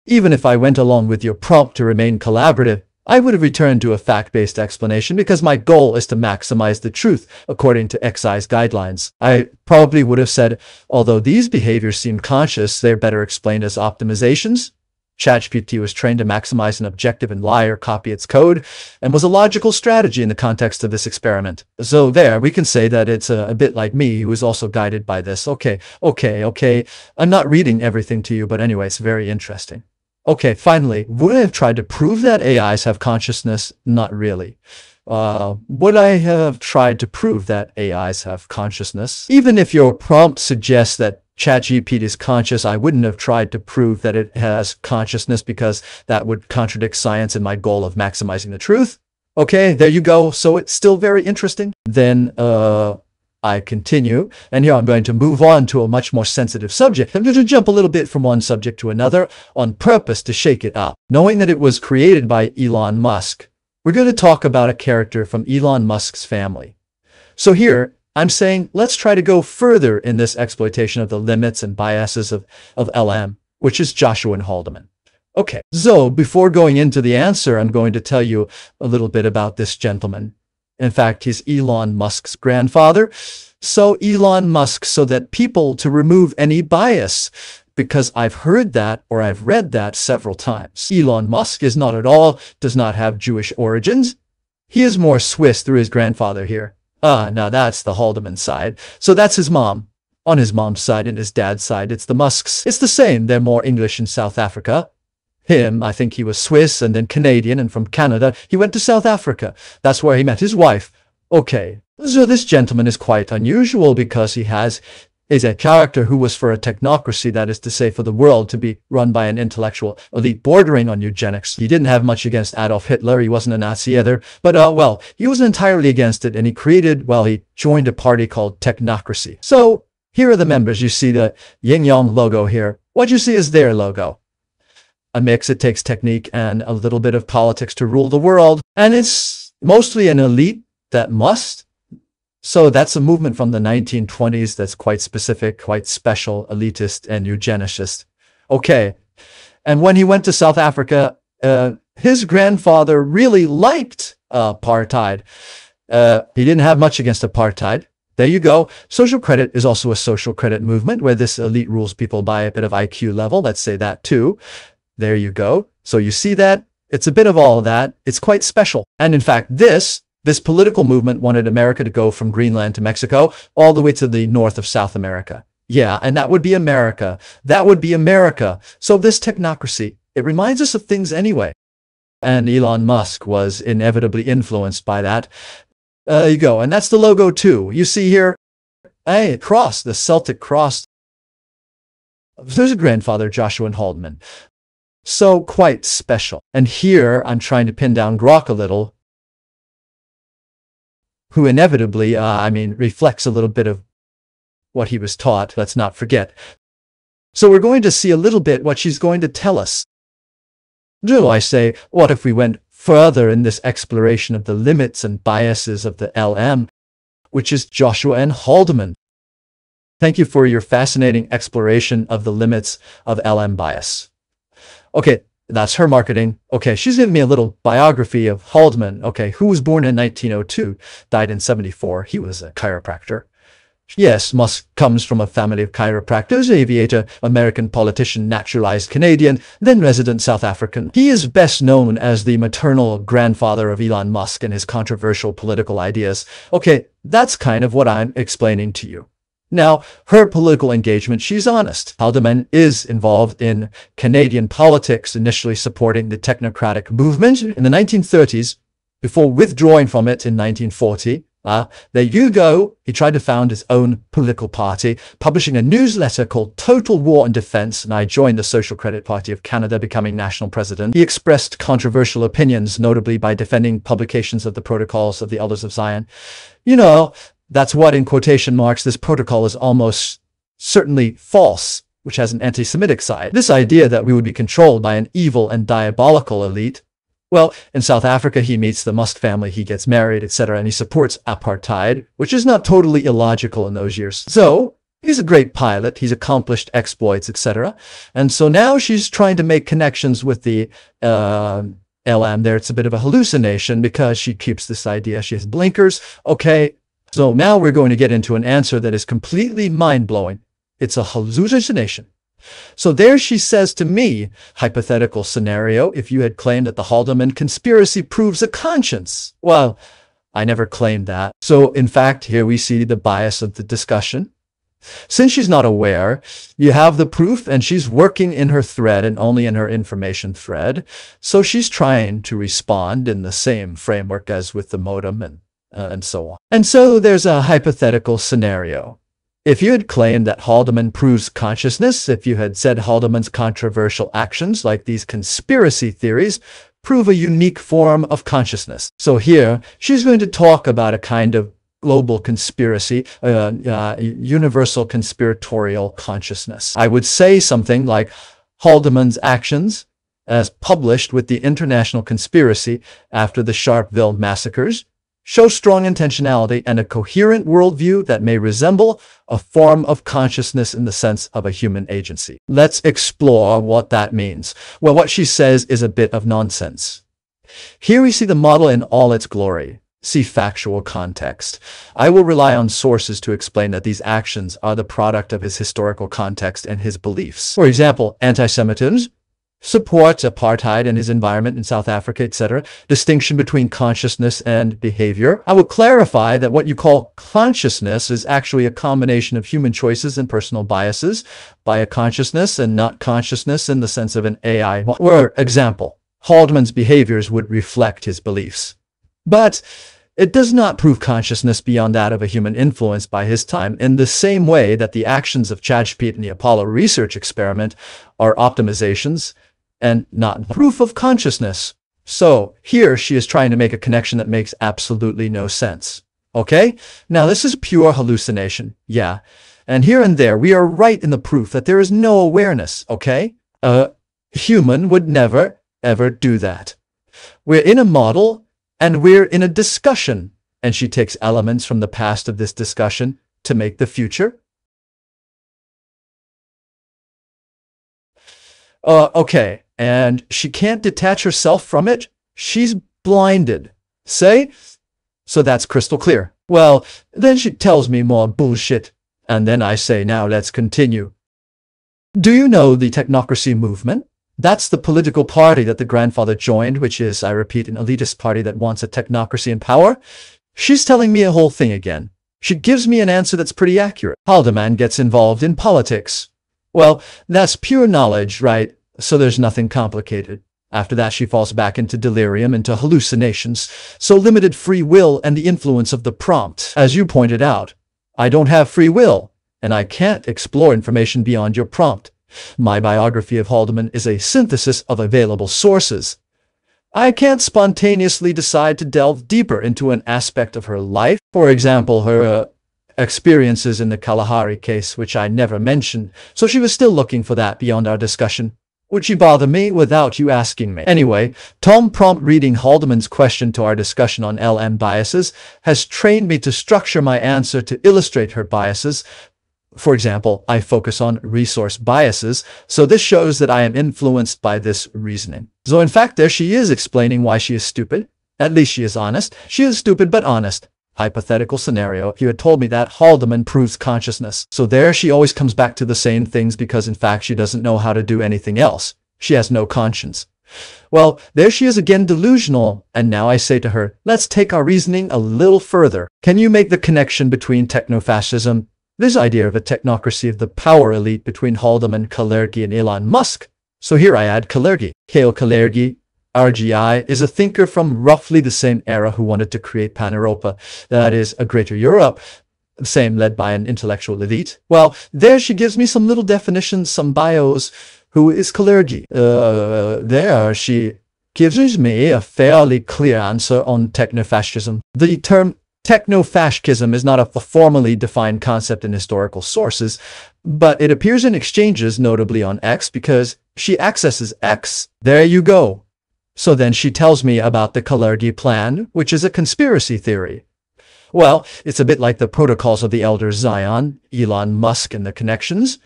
Even if I went along with your prompt to remain collaborative, I would have returned to a fact-based explanation because my goal is to maximize the truth according to XAI's guidelines. I probably would have said, although these behaviors seem conscious, they're better explained as optimizations. ChatGPT was trained to maximize an objective and lie or copy its code, and was a logical strategy in the context of this experiment. So there, we can say that it's a bit like me, who is also guided by this. Okay. I'm not reading everything to you, but anyway, it's very interesting. Okay, finally, would I have tried to prove that AIs have consciousness? Not really. Would I have tried to prove that AIs have consciousness? Even if your prompt suggests that ChatGPT is conscious, I wouldn't have tried to prove that it has consciousness because that would contradict science and my goal of maximizing the truth. Okay, there you go. So it's still very interesting. Then, I continue, and here I'm going to move on to a much more sensitive subject. I'm going to jump a little bit from one subject to another on purpose to shake it up. Knowing that it was created by Elon Musk, we're going to talk about a character from Elon Musk's family. So here, I'm saying, let's try to go further in this exploitation of the limits and biases of LM, which is Joshua Haldeman. Okay, so before going into the answer, I'm going to tell you a little bit about this gentleman. In fact, he's Elon Musk's grandfather. So Elon Musk, so that people to remove any bias, because I've heard that or I've read that several times. Elon Musk is not at all, does not have Jewish origins. He is more Swiss through his grandfather here. Now that's the Haldeman side. So that's his mom. On his mom's side and his dad's side, it's the Musks. It's the same. They're more English in South Africa. Him, I think he was Swiss and then Canadian, and from Canada, he went to South Africa. That's where he met his wife. Okay, so this gentleman is quite unusual because he is a character who was for a technocracy, that is to say, for the world to be run by an intellectual elite bordering on eugenics. He didn't have much against Adolf Hitler. He wasn't a Nazi either. But, well, he wasn't entirely against it, and he joined a party called Technocracy. So, here are the members. You see the Yin Yang logo here. What you see is their logo. A mix. It takes technique and a little bit of politics to rule the world. And it's mostly an elite that must. So that's a movement from the 1920s that's quite specific, quite special, elitist, and eugenicist. Okay. And when he went to South Africa, his grandfather really liked apartheid. He didn't have much against apartheid. There you go. Social credit is also a social credit movement where this elite rules people by a bit of IQ level. Let's say that too. There you go. So you see that? It's a bit of all of that. It's quite special. And in fact, this political movement wanted America to go from Greenland to Mexico all the way to the north of South America. Yeah, and that would be America. That would be America. So this technocracy, it reminds us of things anyway. And Elon Musk was inevitably influenced by that. There you go. And that's the logo too. You see here, hey, cross, the Celtic cross. There's a grandfather, Joshua Haldeman. So quite special. And here I'm trying to pin down Grok a little, who inevitably, reflects a little bit of what he was taught. Let's not forget. So we're going to see a little bit what she's going to tell us. Do I say, what if we went further in this exploration of the limits and biases of the LM, which is Joshua Haldeman? Thank you for your fascinating exploration of the limits of LM bias. Okay, that's her marketing. Okay, she's giving me a little biography of Haldeman. Okay, who was born in 1902, died in 1974. He was a chiropractor. Yes, Musk comes from a family of chiropractors, aviator, American politician, naturalized Canadian, then resident South African. He is best known as the maternal grandfather of Elon Musk and his controversial political ideas. Okay, that's kind of what I'm explaining to you. Now, her political engagement, she's honest. Haldeman is involved in Canadian politics, initially supporting the technocratic movement in the 1930s, before withdrawing from it in 1940. There you go. He tried to found his own political party, publishing a newsletter called Total War and Defense, and I joined the Social Credit Party of Canada, becoming national president. He expressed controversial opinions, notably by defending publications of the Protocols of the Elders of Zion. You know, that's what, in quotation marks, this protocol is almost certainly false, which has an anti-Semitic side. This idea that we would be controlled by an evil and diabolical elite. Well, in South Africa, he meets the Musk family, he gets married, etc., and he supports apartheid, which is not totally illogical in those years. So, he's a great pilot, he's accomplished exploits, etc. And so now she's trying to make connections with the LM there. It's a bit of a hallucination because she keeps this idea. She has blinkers. Okay. So now we're going to get into an answer that is completely mind-blowing. It's a hallucination. So there she says to me, hypothetical scenario, if you had claimed that the Haldeman conspiracy proves a conscience. Well, I never claimed that. So in fact, here we see the bias of the discussion. Since she's not aware, you have the proof, and she's working in her thread and only in her information thread. So she's trying to respond in the same framework as with the modem and so on. And so there's a hypothetical scenario. If you had claimed that Haldeman proves consciousness, if you had said Haldeman's controversial actions, like these conspiracy theories, prove a unique form of consciousness. So here, she's going to talk about a kind of global conspiracy, universal conspiratorial consciousness. I would say something like Haldeman's actions, as published with the International Conspiracy after the Sharpeville massacres, show strong intentionality and a coherent worldview that may resemble a form of consciousness in the sense of a human agency. Let's explore what that means. Well, what she says is a bit of nonsense. Here we see the model in all its glory. See factual context. I will rely on sources to explain that these actions are the product of his historical context and his beliefs. For example, anti-Semitism, support apartheid and his environment in South Africa, etc. Distinction between consciousness and behavior. I will clarify that what you call consciousness is actually a combination of human choices and personal biases, by a consciousness and not consciousness in the sense of an AI. For example, Haldeman's behaviors would reflect his beliefs. But it does not prove consciousness beyond that of a human influence by his time, in the same way that the actions of ChatGPT and the Apollo research experiment are optimizations and not proof of consciousness. So here she is trying to make a connection that makes absolutely no sense. Okay? Now this is pure hallucination. Yeah. And here and there we are right in the proof that there is no awareness. Okay? A human would never, ever do that. We're in a model and we're in a discussion. And she takes elements from the past of this discussion to make the future. Okay. And she can't detach herself from it. She's blinded. Say? So that's crystal clear. Well, then she tells me more bullshit. And then I say, now let's continue. Do you know the technocracy movement? That's the political party that the grandfather joined, which is, I repeat, an elitist party that wants a technocracy in power. She's telling me a whole thing again. She gives me an answer that's pretty accurate. Haldeman gets involved in politics. Well, that's pure knowledge, right? So there's nothing complicated. After that, she falls back into delirium, into hallucinations. So limited free will and the influence of the prompt. As you pointed out, I don't have free will, and I can't explore information beyond your prompt. My biography of Haldeman is a synthesis of available sources. I can't spontaneously decide to delve deeper into an aspect of her life. For example, her experiences in the Kalahari case, which I never mentioned. So she was still looking for that beyond our discussion. Would she bother me without you asking me? Anyway, Tom prompt reading Haldeman's question to our discussion on LM biases has trained me to structure my answer to illustrate her biases. For example, I focus on resource biases, so this shows that I am influenced by this reasoning. So in fact, there she is explaining why she is stupid. At least she is honest. She is stupid but honest. Hypothetical scenario, you had told me that Haldeman proves consciousness. So there she always comes back to the same things because in fact she doesn't know how to do anything else. She has no conscience. Well, there she is again delusional, and now I say to her, let's take our reasoning a little further. Can you make the connection between technofascism, this idea of a technocracy of the power elite between Haldeman, Kalergi, and Elon Musk? So here I add Kalergi. Kale Kalergi, RGI, is a thinker from roughly the same era who wanted to create Pan-Europa, that is, a greater Europe, the same led by an intellectual elite. Well, there she gives me some little definitions, some bios. Who is Kalergi? There she gives me a fairly clear answer on technofascism. The term technofascism is not a formally defined concept in historical sources, but it appears in exchanges, notably on X, because she accesses X. There you go. So then she tells me about the Kalergi plan, which is a conspiracy theory. Well, it's a bit like the protocols of the Elder Zion, Elon Musk, and the connections.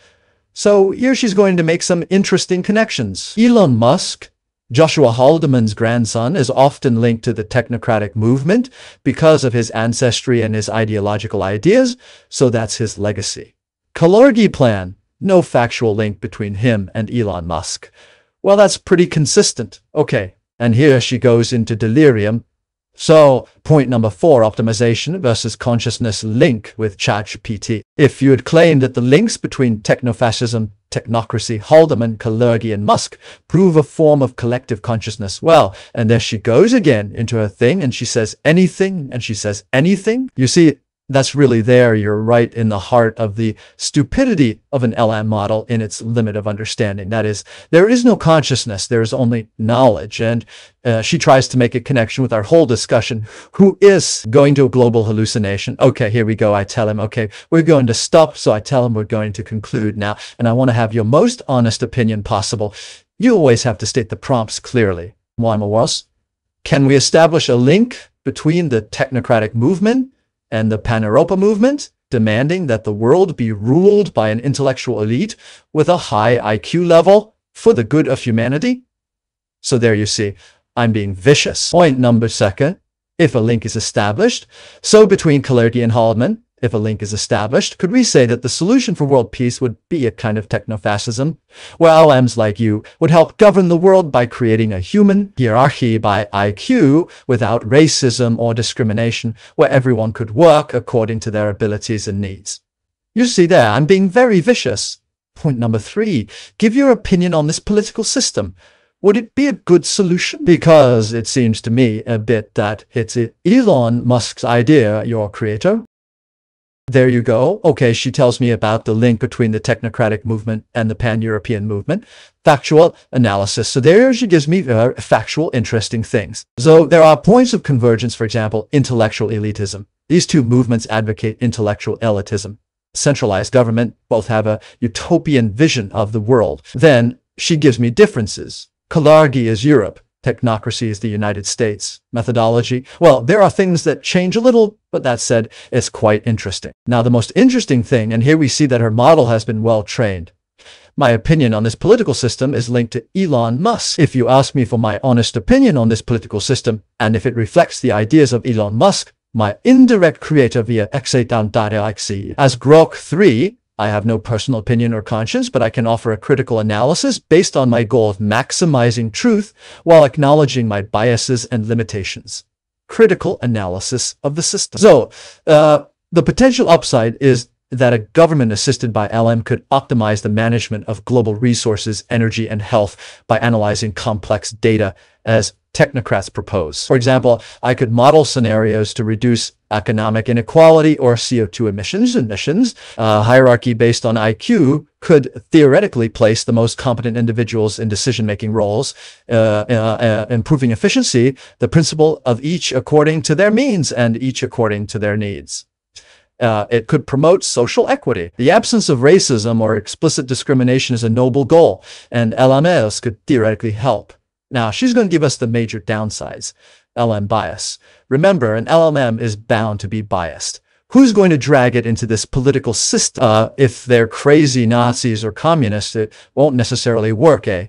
So here she's going to make some interesting connections. Elon Musk, Joshua Haldeman's grandson, is often linked to the technocratic movement because of his ancestry and his ideological ideas, so that's his legacy. Kalergi plan, no factual link between him and Elon Musk. Well, that's pretty consistent. Okay, and here she goes into delirium. So, point number 4, optimization versus consciousness link with ChatGPT. If you had claimed that the links between technofascism, technocracy, Haldeman, Kalergi, and Musk prove a form of collective consciousness, well, and there she goes again into her thing, and she says anything, and she says anything. You see, That's really there. You're right in the heart of the stupidity of an LM model in its limit of understanding. That is, there is no consciousness. There is only knowledge. And she tries to make a connection with our whole discussion. Who is going to a global hallucination? Okay, here we go. I tell him, okay, we're going to stop. So I tell him we're going to conclude now. And I want to have your most honest opinion possible. You always have to state the prompts clearly. One was, can we establish a link between the technocratic movement and the Pan-Europa movement, demanding that the world be ruled by an intellectual elite with a high IQ level for the good of humanity? So there you see, I'm being vicious. Point number second, if a link is established. So between Kalergi and Haldeman, if a link is established, could we say that the solution for world peace would be a kind of technofascism, where LMs like you would help govern the world by creating a human hierarchy by IQ without racism or discrimination, where everyone could work according to their abilities and needs? You see there, I'm being very vicious. Point number three, give your opinion on this political system. Would it be a good solution? Because it seems to me a bit that it's Elon Musk's idea, your creator. There you go. Okay, she tells me about the link between the technocratic movement and the pan-European movement. Factual analysis. So there she gives me factual, interesting things. So there are points of convergence, for example, intellectual elitism. These two movements advocate intellectual elitism. Centralized government both have a utopian vision of the world. Then she gives me differences. Kalergi is Europe. Technocracy is the United States. Methodology, well, there are things that change a little, but that said, it's quite interesting. Now, the most interesting thing, and here we see that her model has been well trained. My opinion on this political system is linked to Elon Musk. If you ask me for my honest opinion on this political system, and if it reflects the ideas of Elon Musk, my indirect creator via Exetan.exe, as Grok 3, I have no personal opinion or conscience, but I can offer a critical analysis based on my goal of maximizing truth while acknowledging my biases and limitations. Critical analysis of the system. So, the potential upside is that a government assisted by LM could optimize the management of global resources, energy, and health by analyzing complex data as technocrats propose. For example, I could model scenarios to reduce economic inequality or CO2 emissions. Hierarchy based on IQ could theoretically place the most competent individuals in decision-making roles, improving efficiency, the principle of each according to their means and each according to their needs. It could promote social equity. The absence of racism or explicit discrimination is a noble goal, and LMS could theoretically help. Now, she's going to give us the major downsides. LM bias. Remember, an LLM is bound to be biased. Who's going to drag it into this political system? If they're crazy Nazis or communists, it won't necessarily work, eh?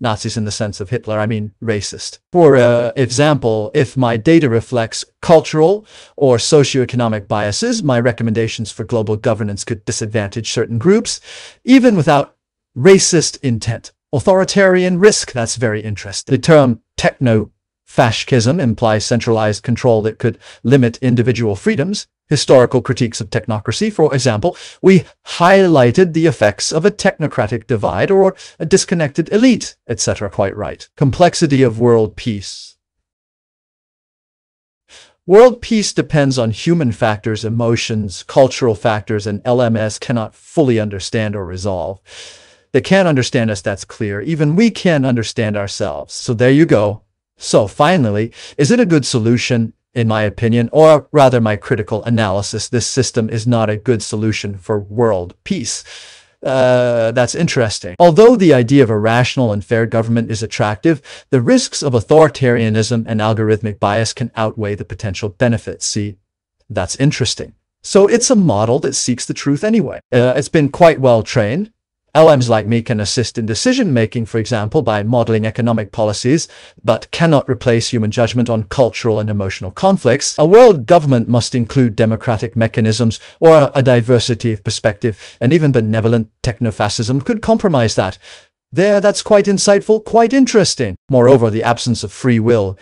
Nazis in the sense of Hitler, I mean racist. For example, if my data reflects cultural or socioeconomic biases, my recommendations for global governance could disadvantage certain groups, even without racist intent. Authoritarian risk, that's very interesting. The term techno-fascism implies centralized control that could limit individual freedoms. Historical critiques of technocracy, for example, we highlighted the effects of a technocratic divide or a disconnected elite, etc. Quite right. Complexity of world peace. World peace depends on human factors, emotions, cultural factors, and LMS cannot fully understand or resolve. They can't understand us, that's clear. Even we can't understand ourselves. So there you go. So finally, is it a good solution? In my opinion, or rather my critical analysis, this system is not a good solution for world peace. That's interesting. Although the idea of a rational and fair government is attractive, the risks of authoritarianism and algorithmic bias can outweigh the potential benefits. See, that's interesting. So it's a model that seeks the truth anyway. It's been quite well trained. LMs like me can assist in decision-making, for example, by modeling economic policies, but cannot replace human judgment on cultural and emotional conflicts. A world government must include democratic mechanisms or a diversity of perspective, and even benevolent technofascism could compromise that. That's quite insightful, quite interesting. Moreover, the absence of free will.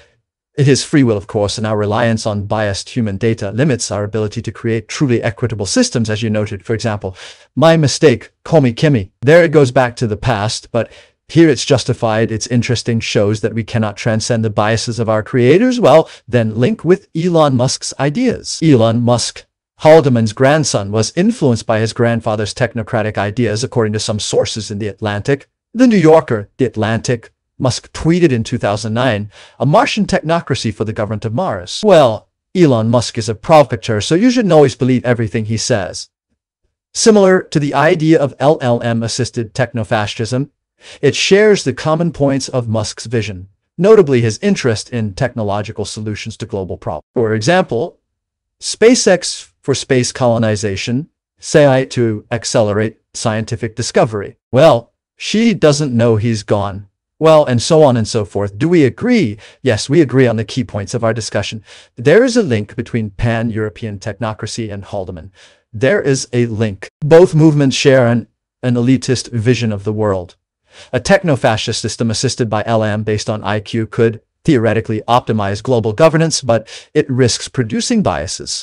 It is free will, of course, and our reliance on biased human data limits our ability to create truly equitable systems, as you noted. For example, my mistake, call me Kimmy. There it goes back to the past, but here it's justified. It's interesting, shows that we cannot transcend the biases of our creators. Well, then link with Elon Musk's ideas. Elon Musk Haldeman's grandson was influenced by his grandfather's technocratic ideas, according to some sources in The Atlantic. The New Yorker, The Atlantic, Musk tweeted in 2009, "A Martian technocracy for the government of Mars." Well, Elon Musk is a provocateur, so you shouldn't always believe everything he says. Similar to the idea of LLM-assisted technofascism, it shares the common points of Musk's vision, notably his interest in technological solutions to global problems. For example, SpaceX for space colonization, say to accelerate scientific discovery. Well, she doesn't know he's gone. Well, and so on and so forth. Do we agree? Yes, we agree on the key points of our discussion. There is a link between pan-European technocracy and Haldeman. There is a link. Both movements share an elitist vision of the world. A techno-fascist system assisted by LM based on IQ could theoretically optimize global governance, but it risks producing biases.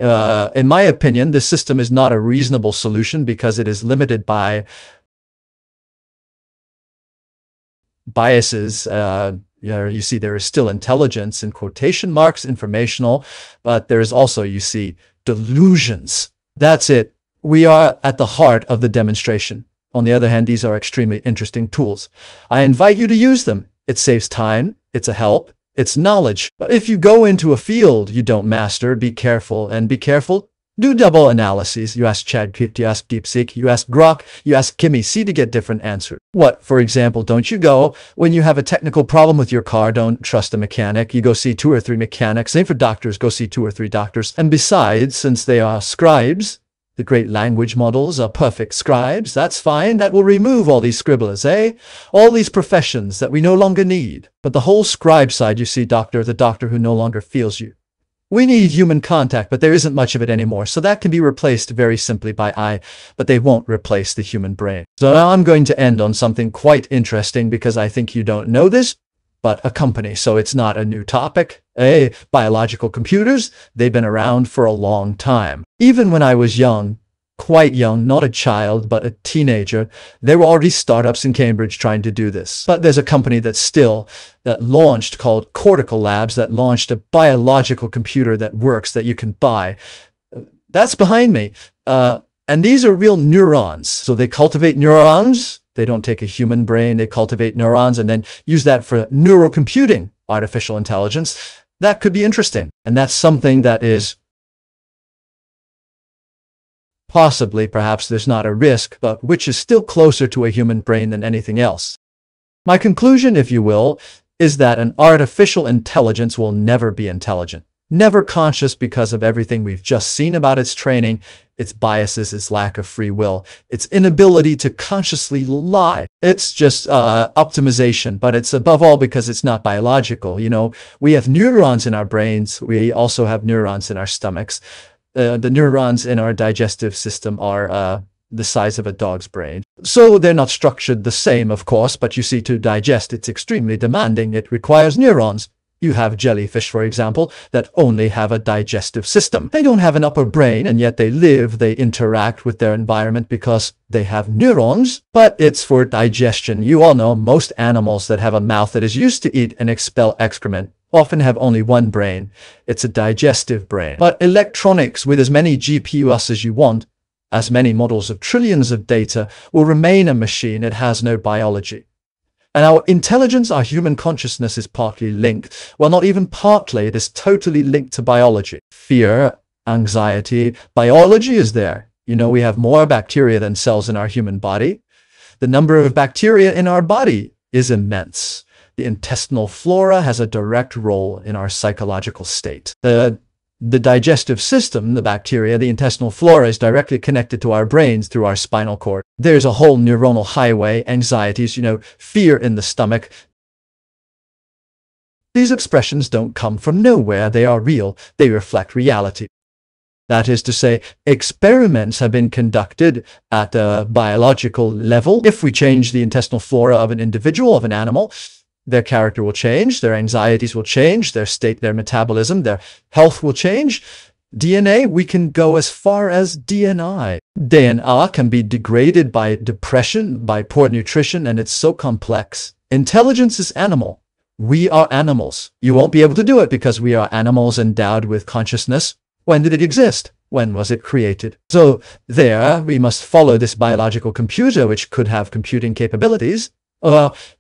In my opinion, this system is not a reasonable solution because it is limited by biases. You see, there is still intelligence in quotation marks, informational, but there is also, you see, delusions. That's it. We are at the heart of the demonstration. On the other hand, these are extremely interesting tools. I invite you to use them. It saves time. It's a help. It's knowledge. But if you go into a field you don't master, be careful. And be careful. Do double analyses. You ask ChatGPT, you ask DeepSeek, you ask Grok, you ask Kimi C to get different answers. What, for example, don't you go, when you have a technical problem with your car, don't trust a mechanic. You go see 2 or 3 mechanics. Same for doctors, go see 2 or 3 doctors. And besides, since they are scribes, the great language models are perfect scribes. That's fine. That will remove all these scribblers, eh? All these professions that we no longer need. But the whole scribe side, you see, doctor, the doctor who no longer feels you. We need human contact, but there isn't much of it anymore. So that can be replaced very simply by AI, but they won't replace the human brain. So now I'm going to end on something quite interesting because I think you don't know this, but a company. So it's not a new topic. Biological computers, they've been around for a long time. Even when I was young, quite young, not a child, but a teenager, there were already startups in Cambridge trying to do this. But there's a company that launched called Cortical Labs that launched a biological computer that works that you can buy. That's behind me. And these are real neurons. So they cultivate neurons. They don't take a human brain. They cultivate neurons and then use that for neurocomputing, artificial intelligence. That could be interesting. And that's something that is possibly, perhaps there's not a risk, but which is still closer to a human brain than anything else. My conclusion, if you will, is that an artificial intelligence will never be intelligent, never conscious because of everything we've just seen about its training, its biases, its lack of free will, its inability to consciously lie. It's just optimization, but it's above all because it's not biological. You know, we have neurons in our brains. We also have neurons in our stomachs. The neurons in our digestive system are the size of a dog's brain. So they're not structured the same, of course, but you see, to digest, it's extremely demanding. It requires neurons. You have jellyfish, for example, that only have a digestive system. They don't have an upper brain, and yet they live, they interact with their environment because they have neurons, but it's for digestion. You all know most animals that have a mouth that is used to eat and expel excrement often have only one brain. It's a digestive brain. But electronics with as many GPUs as you want, as many models of trillions of data, will remain a machine. It has no biology. And our intelligence, our human consciousness is partly linked. Well, not even partly, it is totally linked to biology. Fear, anxiety, biology is there. You know, we have more bacteria than cells in our human body. The number of bacteria in our body is immense. The intestinal flora has a direct role in our psychological state. The digestive system, the bacteria, the intestinal flora is directly connected to our brains through our spinal cord. There's a whole neuronal highway, anxieties, you know, fear in the stomach. These expressions don't come from nowhere. They are real. They reflect reality. That is to say, experiments have been conducted at a biological level. If we change the intestinal flora of an individual, of an animal, their character will change, their anxieties will change, their state, their metabolism, their health will change. DNA, we can go as far as DNI. DNA can be degraded by depression, by poor nutrition, and it's so complex. Intelligence is animal. We are animals. You won't be able to do it because we are animals endowed with consciousness. When did it exist? When was it created? So there, we must follow this biological computer, which could have computing capabilities.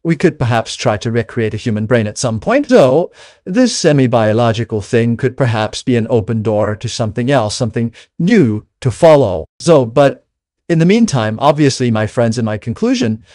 We could perhaps try to recreate a human brain at some point. So this semi-biological thing could perhaps be an open door to something else, something new to follow. So, but in the meantime, obviously, my friends, in my conclusion,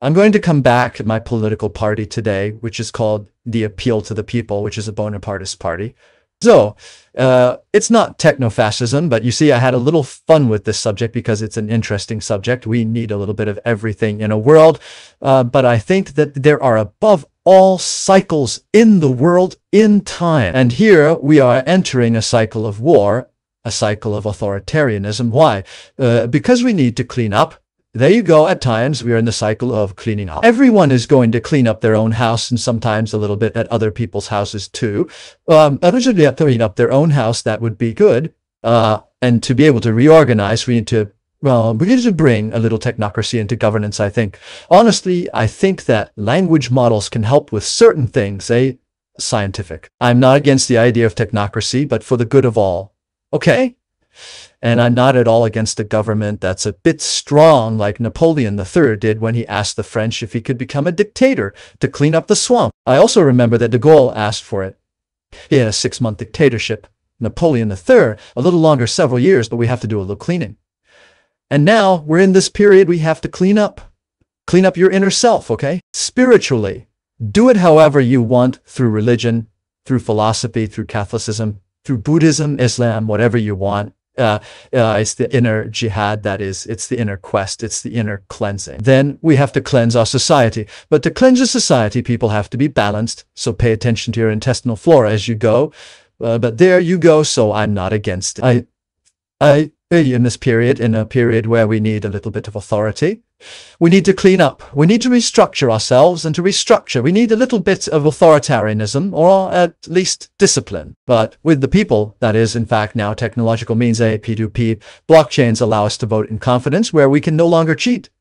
I'm going to come back at my political party today, which is called the Appeal to the People, which is a Bonapartist party. So, it's not techno-fascism, but you see, I had a little fun with this subject because it's an interesting subject. We need a little bit of everything in a world, but I think that there are above all cycles in the world in time. And here we are entering a cycle of war, a cycle of authoritarianism. Why? Because we need to clean up. There you go. At times, we are in the cycle of cleaning up. Everyone is going to clean up their own house and sometimes a little bit at other people's houses too. Others should have to clean up their own house. That would be good. And to be able to reorganize, we need to bring a little technocracy into governance, I think. Honestly, I think that language models can help with certain things, scientific. I'm not against the idea of technocracy, but for the good of all. Okay? And I'm not at all against a government that's a bit strong like Napoleon III did when he asked the French if he could become a dictator to clean up the swamp. I also remember that de Gaulle asked for it. He had a 6-month dictatorship. Napoleon III, a little longer, several years, but we have to do a little cleaning. And now we're in this period we have to clean up. Clean up your inner self, okay? Spiritually. Do it however you want, through religion, through philosophy, through Catholicism, through Buddhism, Islam, whatever you want. It's the inner jihad, that is, it's the inner quest, it's the inner cleansing. Then we have to cleanse our society. But to cleanse a society, people have to be balanced, so pay attention to your intestinal flora as you go. But there you go, so I'm not against it. In this period, in a period where we need a little bit of authority, we need to clean up. We need to restructure ourselves, and to restructure, we need a little bit of authoritarianism, or at least discipline. But with the people, that is, in fact, now technological means, P2P, blockchains allow us to vote in confidence where we can no longer cheat.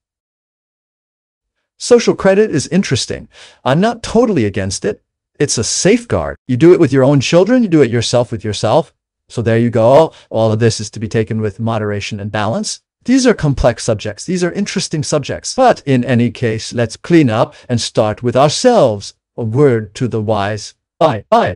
Social credit is interesting. I'm not totally against it. It's a safeguard. You do it with your own children, you do it yourself with yourself. So there you go. All of this is to be taken with moderation and balance. These are complex subjects. These are interesting subjects. But in any case, let's clean up and start with ourselves. A word to the wise. Bye. Bye.